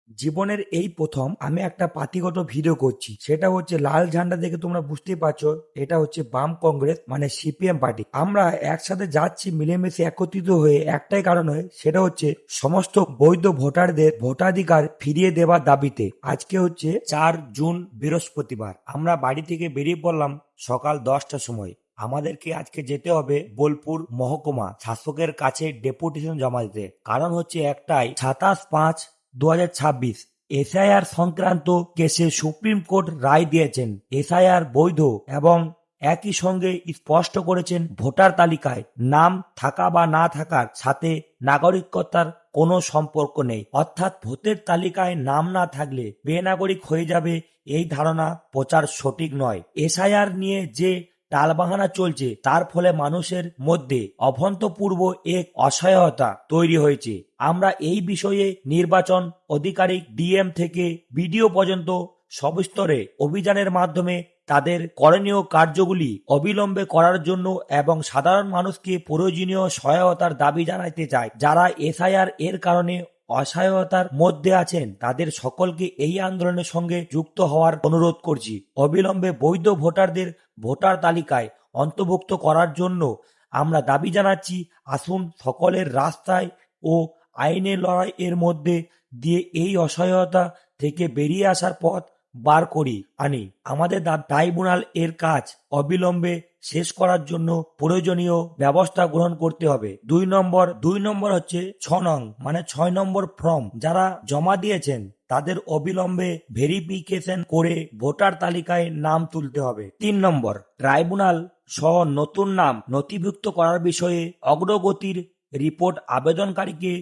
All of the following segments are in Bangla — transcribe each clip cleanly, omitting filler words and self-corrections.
জীবনের এই প্রথম আমি একটা পার্টিগত ভিডিও করছি। সেটা হচ্ছে লাল ঝান্ডা দেখে তোমরা বুঝতেই পারছো এটা হচ্ছে বাম কংগ্রেস মানে সিপিএম পার্টি। আমরা একসাথে যাচ্ছি মিলেমিশে একত্রিত হয়ে একটাই কারণে, সেটা হচ্ছে সমস্ত বৈধ ভোটারদের ভোটাধিকার ফিরিয়ে দেওয়ার দাবিতে। আজকে হচ্ছে 4 জুন বৃহস্পতিবার। আমরা বাড়ি থেকে বেরিয়ে পড়লাম সকাল 10টার সময়। আমাদেরকে আজকে যেতে হবে বোলপুর মহকুমা শাসকের কাছে ডেপুটেশন জমা দিতে। কারণ হচ্ছে একটাই, 27/5/2026 এসআইআর সংক্রান্ত কেসে সুপ্রিম কোর্ট রায় দিয়েছেন এসআইআর বৈধ এবং একই সঙ্গে স্পষ্ট করেছেন ভোটার তালিকায় নাম থাকা বা না থাকার সাথে নাগরিকতার কোনো সম্পর্ক নেই। অর্থাৎ ভোটের তালিকায় নাম না থাকলে বেনাগরিক হয়ে যাবে, এই ধারণা প্রচার সঠিক নয়। এসআইআর নিয়ে যে টালবাহানা চলছে তার ফলে মানুষের মধ্যে অভূতপূর্ব এক অসহায়তা তৈরি হয়েছে। আমরা এই বিষয়ে নির্বাচন আধিকারিক ডিএম থেকে বিডিও পর্যন্ত সবিস্তরে অভিযানের মাধ্যমে তাদের করণীয় কার্যগুলি অবিলম্বে করার জন্য এবং সাধারণ মানুষকে প্রয়োজনীয় সহায়তার দাবি জানাতে চাই। যারা এসআইআর এর কারণে অসহায়তার মধ্যে আছেন তাদের সকলকে এই আন্দোলনের সঙ্গে যুক্ত হওয়ার অনুরোধ করছি। অবিলম্বে বৈধ ভোটারদের ভোটার তালিকায় অন্তর্ভুক্ত করার জন্য আমরা দাবি জানাচ্ছি। আসুন সকলের রাস্তায় ও আইনের লড়াইয়ের মধ্যে দিয়ে এই অসহায়তা থেকে বেরিয়ে আসার পথ বার করি আনি। আমাদের ট্রাইব্যুনাল এর কাজ অবিলম্বে শেষ করার জন্য প্রয়োজনীয় ব্যবস্থা গ্রহণ করতে হবে। 2 নম্বর হচ্ছে 6 নং মানে 6 নম্বর ফর্ম যারা জমা দিয়েছেন তাদের অবিলম্বে ভেরিফিকেশন করে ভোটার তালিকায় নাম তুলতে হবে। 3 নম্বর, ট্রাইব্যুনাল সহ নতুন নাম নথিভুক্ত করার বিষয়ে অগ্রগতির রিপোর্ট আবেদনকারীকে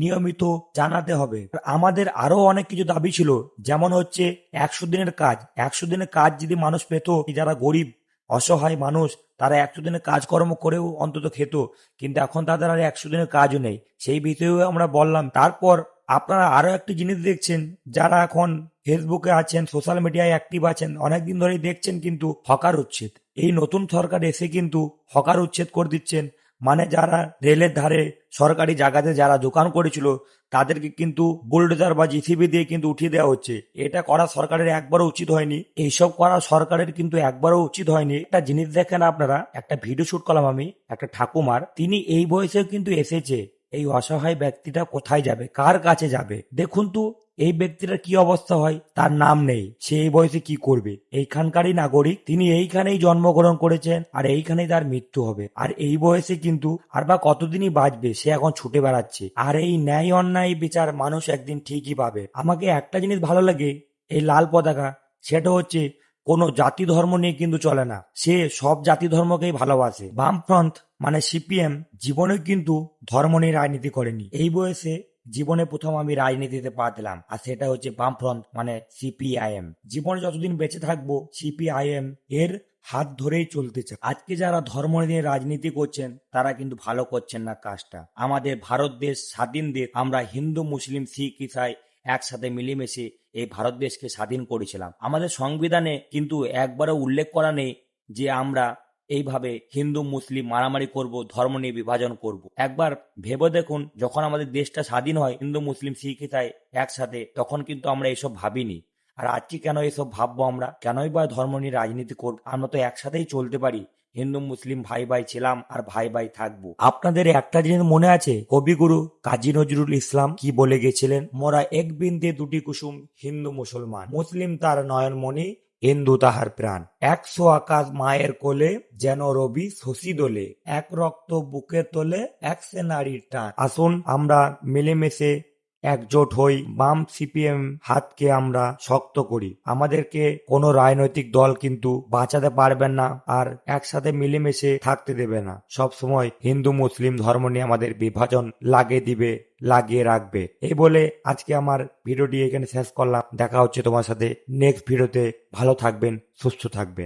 নিয়মিত জানাতে হবে। আমাদের আরো অনেক কিছু দাবি ছিল, যেমন হচ্ছে 100 দিনের কাজ। 100 দিনের কাজ যদি মানুষ পেত, যারা গরিব অসহায় মানুষ তারা 100 দিনের কাজকর্ম করেও অন্তত খেত, কিন্তু এখন তাদের আর 100 দিনের কাজও নেই। সেই বিষয়েও আমরা বললাম। তারপর আপনারা আরো একটি জিনিস দেখছেন, যারা এখন ফেসবুকে আছেন, সোশ্যাল মিডিয়ায় অ্যাক্টিভ আছেন, অনেকদিন ধরেই দেখছেন কিন্তু হকার উচ্ছেদ। এই নতুন সরকার এসে কিন্তু হকার উচ্ছেদ করে দিচ্ছেন। মানে যারা রেলের ধারে সরকারি জায়গাতে যারা দোকান করেছিল তাদেরকে কিন্তু বুলডোজার বা জিসিবি দিয়ে কিন্তু উঠিয়ে দেওয়া হচ্ছে। এটা করা সরকারের একবারও উচিত হয়নি। এইসব করা সরকারের কিন্তু একবারও উচিত হয়নি। একটা জিনিস দেখেন আপনারা, একটা ভিডিও শুট করলাম আমি একটা ঠাকুমার, তিনি এই বয়সেও কিন্তু এসেছে। এই অসহায় ব্যক্তিটা কোথায় যাবে, কার কাছে যাবে? দেখুন তো এই ব্যক্তিটার কি অবস্থা হয়। তার নাম নেই, সে এই বয়সে কি করবে? এইখানকারই নাগরিক, তিনি এইখানেই জন্মগ্রহণ করেছেন আর এইখানেই তার মৃত্যু হবে। আর এই বয়সে কিন্তু আর বা কতদিনই বাঁচবে, সে এখন ছুটে বেড়াচ্ছে। আর এই ন্যায় অন্যায় বিচার মানুষ একদিন ঠিকই পাবে। আমাকে একটা জিনিস ভালো লাগে এই লাল পতাকা, সেটা হচ্ছে কোনো জাতি ধর্ম নিয়ে কিন্তু চলে না, সে সব জাতি ধর্মকেই ভালোবাসে। বামফ্রন্ট মানে সিপিএম জীবনে কিন্তু ধর্ম নিয়ে রাজনীতি করেনি। এই বয়সে জীবনে প্রথম আমি রাজনীতিতে পা দিলাম, আর সেটা হচ্ছে বামফ্রন্ট মানে সিপিআইএম। জীবনে যতদিন বেঁচে থাকবো সিপিআইএম এর হাত ধরেই চলতে চায়। আজকে যারা ধর্ম নিয়ে রাজনীতি করছেন তারা কিন্তু ভালো করছেন না কাজটা। আমাদের ভারত দেশ স্বাধীন দেশ, আমরা হিন্দু মুসলিম শিখ ইসাই একসাথে মিলেমিশে এই ভারত দেশকে স্বাধীন করেছিলাম। আমাদের সংবিধানে কিন্তু একবারও উল্লেখ করা নেই যে আমরা এইভাবে হিন্দু মুসলিম মারামারি করব, ধর্ম নিয়ে বিভাজন করব। একবার ভেবে দেখুন, যখন আমাদের দেশটা স্বাধীন হয় হিন্দু মুসলিম শিখ ইসাই একসাথে, তখন কিন্তু আমরা এসব ভাবিনি। আর আজকে কেন এসব ভাববো আমরা? কেনই বা ধর্ম নিয়ে রাজনীতি করব? আমরা তো একসাথেই চলতে পারি। হিন্দু মুসলিম ভাই ভাই ছিলাম আর ভাই ভাই থাকবো। আপনাদের একটা জিনিস মনে আছে কবিগুরু কাজী নজরুল ইসলাম কি বলে গেছিলেন? মোরা এক বৃন্দে দুটি কুসুম, হিন্দু মুসলমান, মুসলিম তার নয়নমণি, হিন্দু তাহার প্রাণ। 100 আকাশ মায়ের কোলে, যেন রবি শশী দোলে, এক রক্ত বুকে তোলে, এক সে নারীর টান। আসুন আমরা মিলেমিশে একজোট হই, বাম সিপিএম হাতকে আমরা শক্ত করি। আমাদেরকে কোনো রাজনৈতিক দল কিন্তু বাঁচাতে পারবেন না আর একসাথে মিলেমিশে থাকতে দেবে না। সব সময় হিন্দু মুসলিম ধর্ম নিয়ে আমাদের বিভাজন লাগিয়ে রাখবে। এই বলে আজকে আমার ভিডিওটি এখানে শেষ করলাম। দেখা হচ্ছে তোমার সাথে নেক্সট ভিডিওতে। ভালো থাকবেন, সুস্থ থাকবেন।